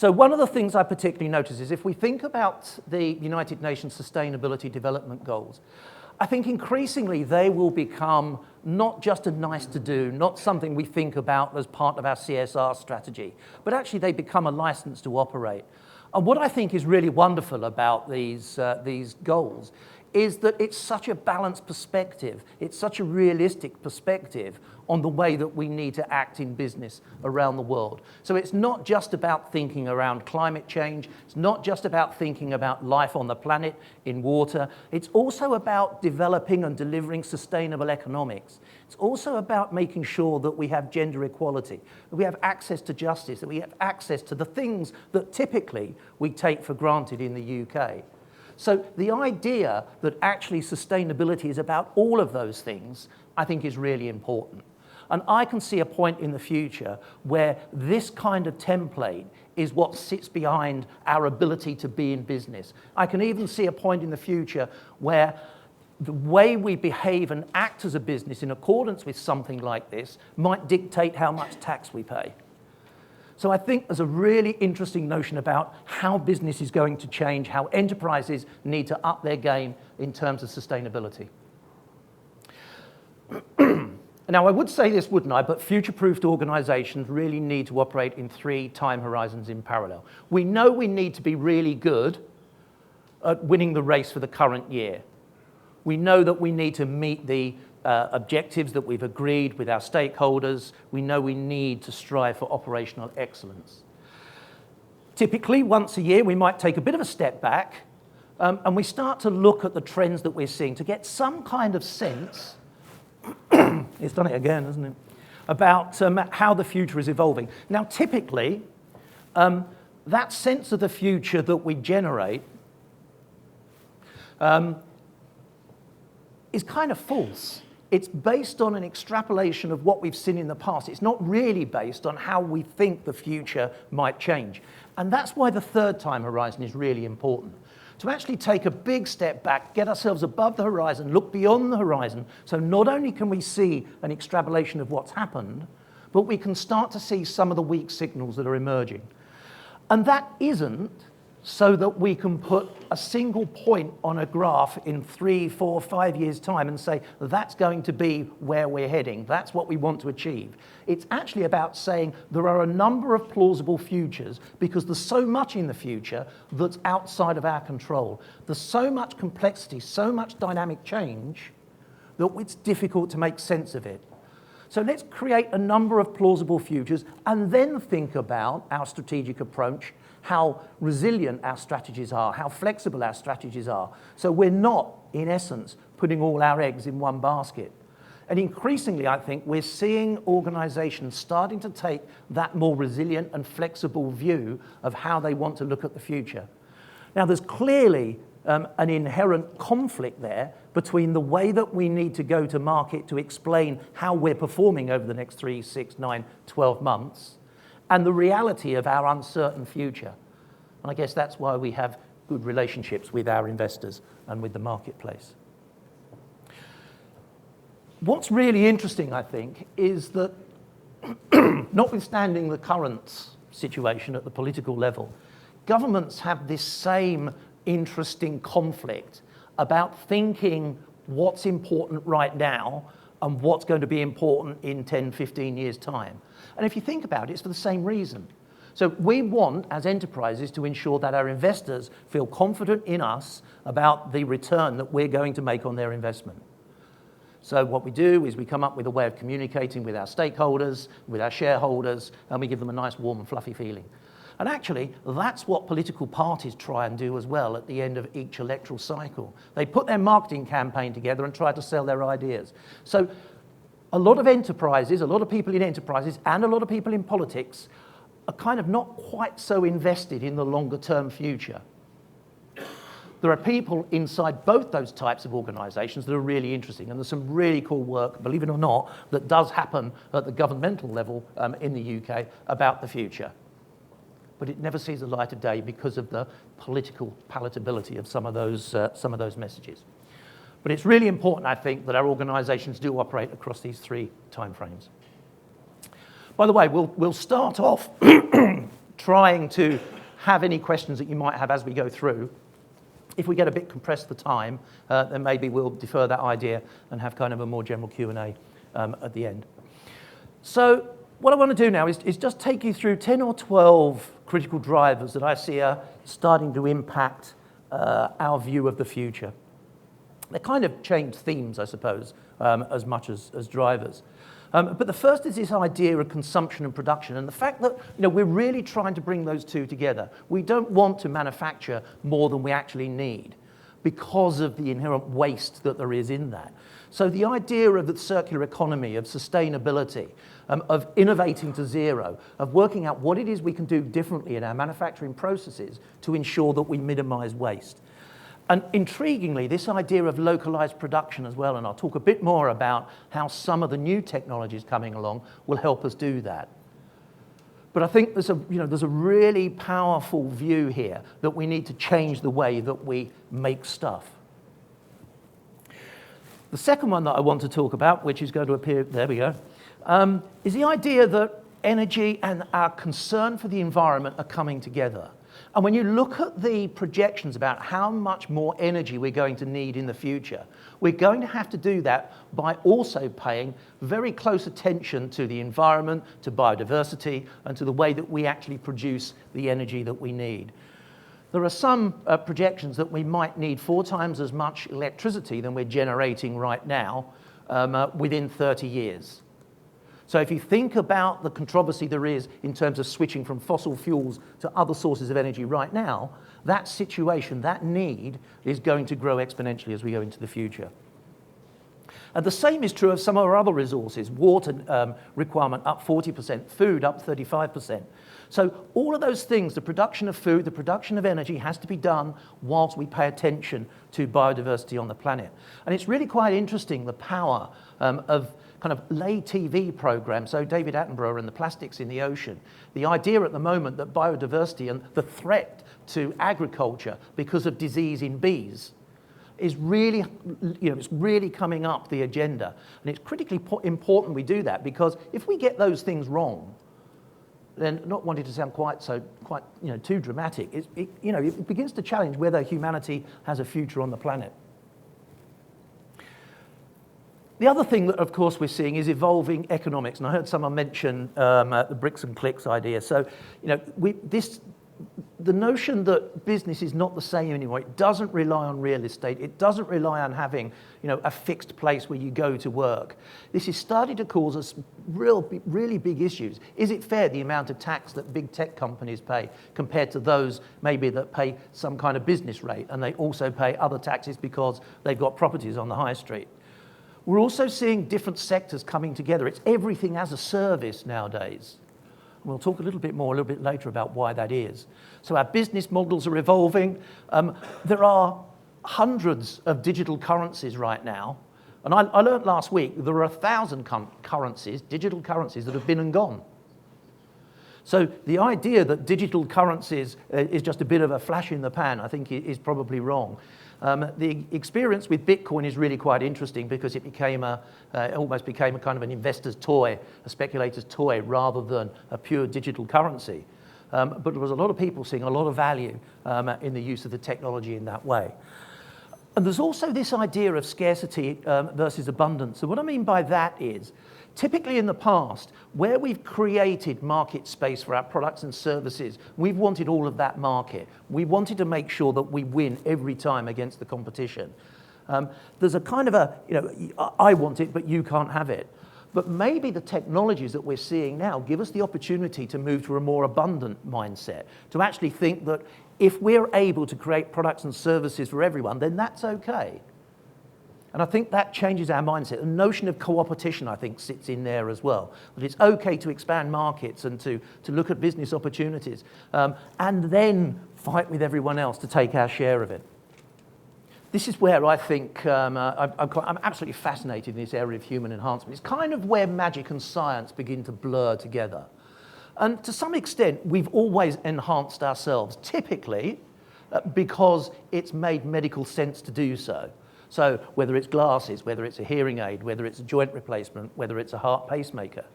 So one of the things I particularly notice is if we think about the United Nations Sustainability Development Goals, I think increasingly they will become not just a nice to do, not something we think about as part of our CSR strategy, but actually they become a license to operate. And what I think is really wonderful about these goals is that it's such a balanced perspective, it's such a realistic perspective on the way that we need to act in business around the world. So it's not just about thinking around climate change, it's not just about thinking about life on the planet, in water, it's also about developing and delivering sustainable economics. It's also about making sure that we have gender equality, that we have access to justice, that we have access to the things that typically we take for granted in the UK. So the idea that actually sustainability is about all of those things, I think is really important. And I can see a point in the future where this kind of template is what sits behind our ability to be in business. I can even see a point in the future where the way we behave and act as a business in accordance with something like this might dictate how much tax we pay. So I think there's a really interesting notion about how business is going to change, how enterprises need to up their game in terms of sustainability. Now, I would say this, wouldn't I, but future-proofed organizations really need to operate in 3 time horizons in parallel. We know we need to be really good at winning the race for the current year. We know that we need to meet the objectives that we've agreed with our stakeholders. We know we need to strive for operational excellence. Typically, once a year, we might take a bit of a step back and we start to look at the trends that we're seeing to get some kind of sense, it's done it again, hasn't it, about how the future is evolving. Now, typically, that sense of the future that we generate is kind of false. It's based on an extrapolation of what we've seen in the past. It's not really based on how we think the future might change. And that's why the 3rd time horizon is really important. To actually take a big step back, get ourselves above the horizon, look beyond the horizon, so not only can we see an extrapolation of what's happened, but we can start to see some of the weak signals that are emerging. And that isn't so that we can put a single point on a graph in 3, 4, 5 years' time and say, that's going to be where we're heading, that's what we want to achieve. It's actually about saying there are a number of plausible futures because there's so much in the future that's outside of our control. There's so much complexity, so much dynamic change that it's difficult to make sense of it. So let's create a number of plausible futures and then think about our strategic approach, how resilient our strategies are, how flexible our strategies are. So we're not, in essence, putting all our eggs in one basket. And increasingly, I think, we're seeing organizations starting to take that more resilient and flexible view of how they want to look at the future. Now, there's clearly an inherent conflict there between the way that we need to go to market to explain how we're performing over the next 3, 6, 9, 12 months, and the reality of our uncertain future. And I guess that's why we have good relationships with our investors and with the marketplace. What's really interesting, I think, is that notwithstanding the current situation at the political level, governments have this same interesting conflict about thinking what's important right now and what's going to be important in 10, 15 years' time. And if you think about it, it's for the same reason. So we want, as enterprises, to ensure that our investors feel confident in us about the return that we're going to make on their investment. So what we do is we come up with a way of communicating with our stakeholders, with our shareholders, and we give them a nice, warm and fluffy feeling. And actually, that's what political parties try and do as well at the end of each electoral cycle. They put their marketing campaign together and try to sell their ideas. So a lot of enterprises, a lot of people in enterprises, and a lot of people in politics are kind of not quite so invested in the longer term future. There are people inside both those types of organizations that are really interesting, and there's some really cool work, believe it or not, that does happen at the governmental level in the UK about the future. But it never sees the light of day because of the political palatability of some of those messages. But it's really important, I think, that our organizations do operate across these 3 timeframes. By the way, we'll start off trying to have any questions that you might have as we go through. If we get a bit compressed the time, then maybe we'll defer that idea and have kind of a more general Q&A at the end. So what I want to do now is just take you through 10 or 12 critical drivers that I see are starting to impact our view of the future. They're kind of changed themes, I suppose, as much as drivers. But the first is this idea of consumption and production, and the fact that we're really trying to bring those two together. We don't want to manufacture more than we actually need because of the inherent waste that there is in that. So the idea of the circular economy, of sustainability, of innovating to zero, of working out what it is we can do differently in our manufacturing processes to ensure that we minimize waste. And intriguingly, this idea of localized production as well, and I'll talk a bit more about how some of the new technologies coming along will help us do that. But I think there's a really powerful view here that we need to change the way that we make stuff. The second one that I want to talk about, which is going to appear, there we go, is the idea that energy and our concern for the environment are coming together. And when you look at the projections about how much more energy we're going to need in the future, we're going to have to do that by also paying very close attention to the environment, to biodiversity, and to the way that we actually produce the energy that we need. There are some projections that we might need 4 times as much electricity than we're generating right now within 30 years. So if you think about the controversy there is in terms of switching from fossil fuels to other sources of energy right now, that situation, that need, is going to grow exponentially as we go into the future. And the same is true of some of our other resources. Water requirement up 40%, food up 35%. So all of those things, the production of food, the production of energy, has to be done whilst we pay attention to biodiversity on the planet. And it's really quite interesting, the power of kind of lay TV programs, so David Attenborough and the plastics in the ocean. The idea at the moment that biodiversity and the threat to agriculture because of disease in bees is really, it's really coming up the agenda. And it's critically important we do that, because if we get those things wrong, then, not wanting to sound quite too dramatic, it begins to challenge whether humanity has a future on the planet. The other thing that, of course, we're seeing is evolving economics, and I heard someone mention the bricks and clicks idea. So, the notion that business is not the same anymore. It doesn't rely on real estate. It doesn't rely on having, a fixed place where you go to work. This is starting to cause us really big issues. Is it fair, the amount of tax that big tech companies pay compared to those maybe that pay some kind of business rate, and they also pay other taxes because they've got properties on the high street? We're also seeing different sectors coming together. It's everything as a service nowadays. We'll talk a little bit later about why that is. So our business models are evolving. There are hundreds of digital currencies right now. And I learned last week there are 1,000 digital currencies that have been and gone. So the idea that digital currencies is just a bit of a flash in the pan, I think, is probably wrong. The experience with Bitcoin is really quite interesting, because it almost became a kind of an investor's toy, a speculator's toy, rather than a pure digital currency. But there was a lot of people seeing a lot of value in the use of the technology in that way. And there's also this idea of scarcity versus abundance. So what I mean by that is, typically in the past, where we've created market space for our products and services, we've wanted all of that market. We wanted to make sure that we win every time against the competition. There's a kind of I want it, but you can't have it. But maybe the technologies that we're seeing now give us the opportunity to move to a more abundant mindset, to actually think that if we're able to create products and services for everyone, then that's okay. And I think that changes our mindset. The notion of co-opetition, I think, sits in there as well. That it's okay to expand markets and to look at business opportunities, and then fight with everyone else to take our share of it. This is where I think I'm absolutely fascinated in this area of human enhancement. It's kind of where magic and science begin to blur together. And to some extent, we've always enhanced ourselves, typically because it's made medical sense to do so. So whether it's glasses, whether it's a hearing aid, whether it's a joint replacement, whether it's a heart pacemaker.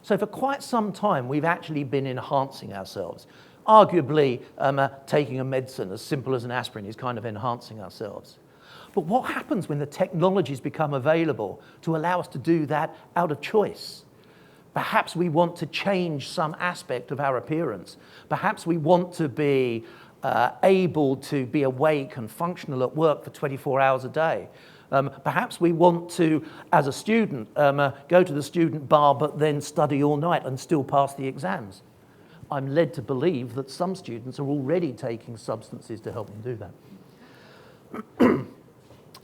So for quite some time, we've actually been enhancing ourselves. Arguably, taking a medicine as simple as an aspirin is kind of enhancing ourselves. But what happens when the technologies become available to allow us to do that out of choice? Perhaps we want to change some aspect of our appearance. Perhaps we want to be able to be awake and functional at work for 24 hours a day. Perhaps we want to, as a student, go to the student bar but then study all night and still pass the exams. I'm led to believe that some students are already taking substances to help them do that.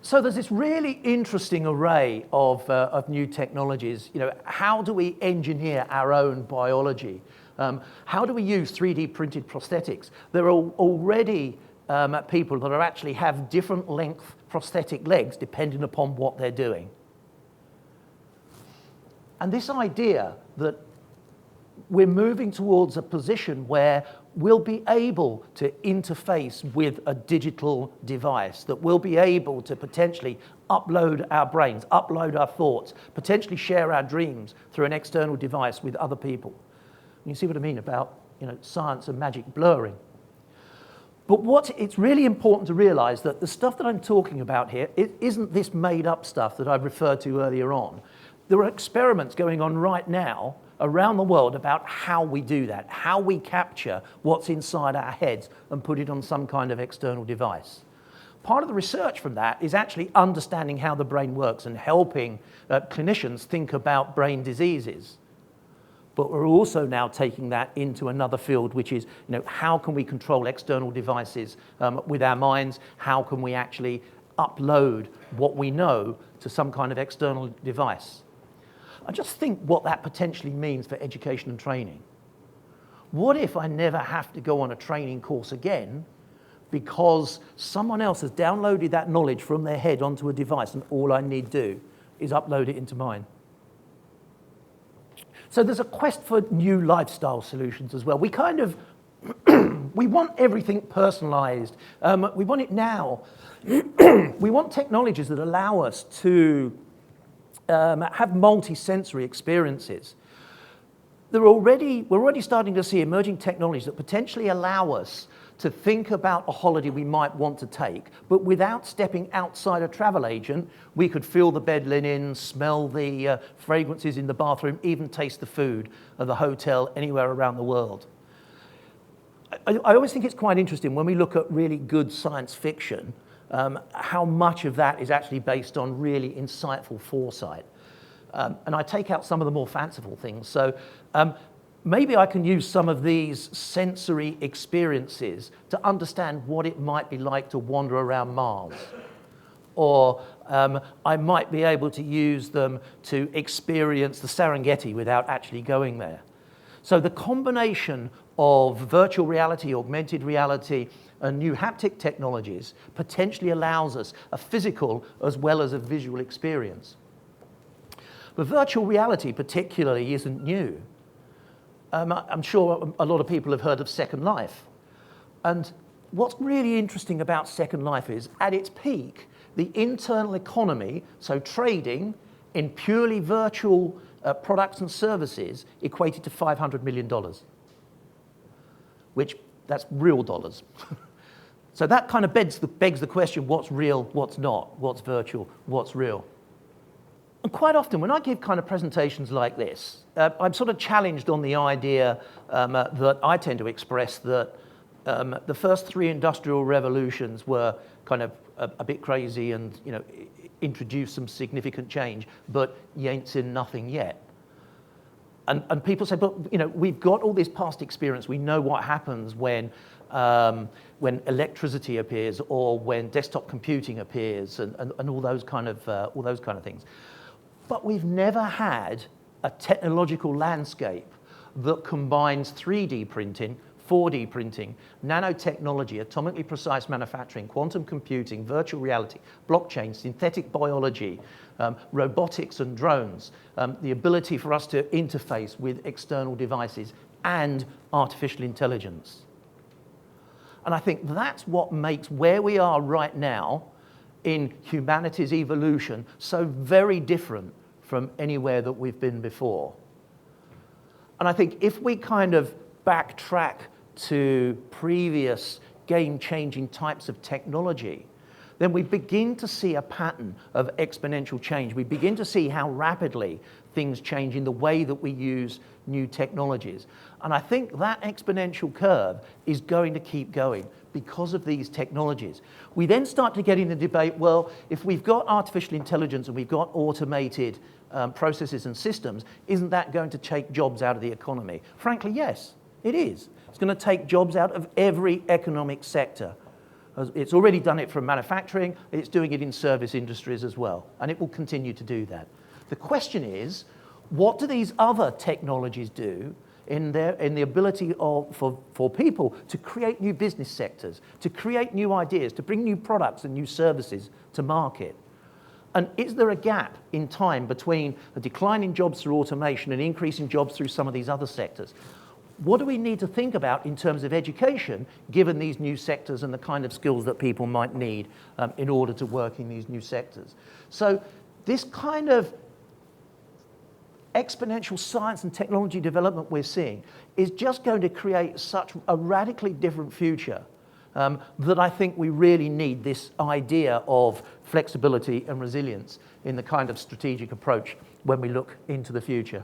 So there's this really interesting array of new technologies. You know, how do we engineer our own biology? How do we use 3D printed prosthetics? There are already people that are actually have different length prosthetic legs depending upon what they're doing. And this idea that we're moving towards a position where we'll be able to interface with a digital device, that we'll be able to potentially upload our brains, upload our thoughts, potentially share our dreams through an external device with other people. You see what I mean about, you know, science and magic blurring. But it's really important to realize that the stuff that I'm talking about here, it isn't this made up stuff that I referred to earlier on. There are experiments going on right now around the world about how we do that, how we capture what's inside our heads and put it on some kind of external device. Part of the research from that is actually understanding how the brain works and helping clinicians think about brain diseases. But we're also now taking that into another field, which is, you know, how can we control external devices with our minds? How can we actually upload what we know to some kind of external device? I just think what that potentially means for education and training. What if I never have to go on a training course again because someone else has downloaded that knowledge from their head onto a device and all I need to do is upload it into mine? So there's a quest for new lifestyle solutions as well. We kind of, we want everything personalized. We want it now. We want technologies that allow us to have multi-sensory experiences. We're already starting to see emerging technologies that potentially allow us to think about a holiday we might want to take, but without stepping outside a travel agent, we could feel the bed linen, smell the fragrances in the bathroom, even taste the food of the hotel anywhere around the world. I always think it's quite interesting when we look at really good science fiction, how much of that is actually based on really insightful foresight. And I take out some of the more fanciful things. So maybe I can use some of these sensory experiences to understand what it might be like to wander around Mars. Or I might be able to use them to experience the Serengeti without actually going there. So the combination of virtual reality, augmented reality, and new haptic technologies potentially allows us a physical as well as a visual experience. But virtual reality particularly isn't new. I'm sure a lot of people have heard of Second Life. And what's really interesting about Second Life is, at its peak, the internal economy, so trading in purely virtual products and services, equated to $500 million, which that's real dollars. So that kind of begs the question, what's real, what's not, what's virtual, what's real? And quite often, when I give kind of presentations like this, I'm sort of challenged on the idea that I tend to express that the first three industrial revolutions were kind of a bit crazy and, you know, introduced some significant change, but you ain't seen nothing yet. And people say, but, you know, we've got all this past experience. We know what happens when electricity appears or when desktop computing appears and all those kind of things. But we've never had a technological landscape that combines 3D printing, 4D printing, nanotechnology, atomically precise manufacturing, quantum computing, virtual reality, blockchain, synthetic biology, robotics and drones, the ability for us to interface with external devices, and artificial intelligence. And I think that's what makes where we are right now in humanity's evolution so very different from anywhere that we've been before. And I think if we kind of backtrack to previous game-changing types of technology, then we begin to see a pattern of exponential change. We begin to see how rapidly things change in the way that we use new technologies. And I think that exponential curve is going to keep going because of these technologies. We then start to get in the debate, well, if we've got artificial intelligence and we've got automated processes and systems, isn't that going to take jobs out of the economy? Frankly, yes, it is. It's going to take jobs out of every economic sector. It's already done it from manufacturing, it's doing it in service industries as well, and it will continue to do that. The question is, what do these other technologies do in the ability for people to create new business sectors, to create new ideas, to bring new products and new services to market? And is there a gap in time between a decline in jobs through automation and increase in jobs through some of these other sectors? What do we need to think about in terms of education, given these new sectors and the kind of skills that people might need in order to work in these new sectors? So this kind of exponential science and technology development we're seeing is just going to create such a radically different future that I think we really need this idea of flexibility and resilience in the kind of strategic approach when we look into the future.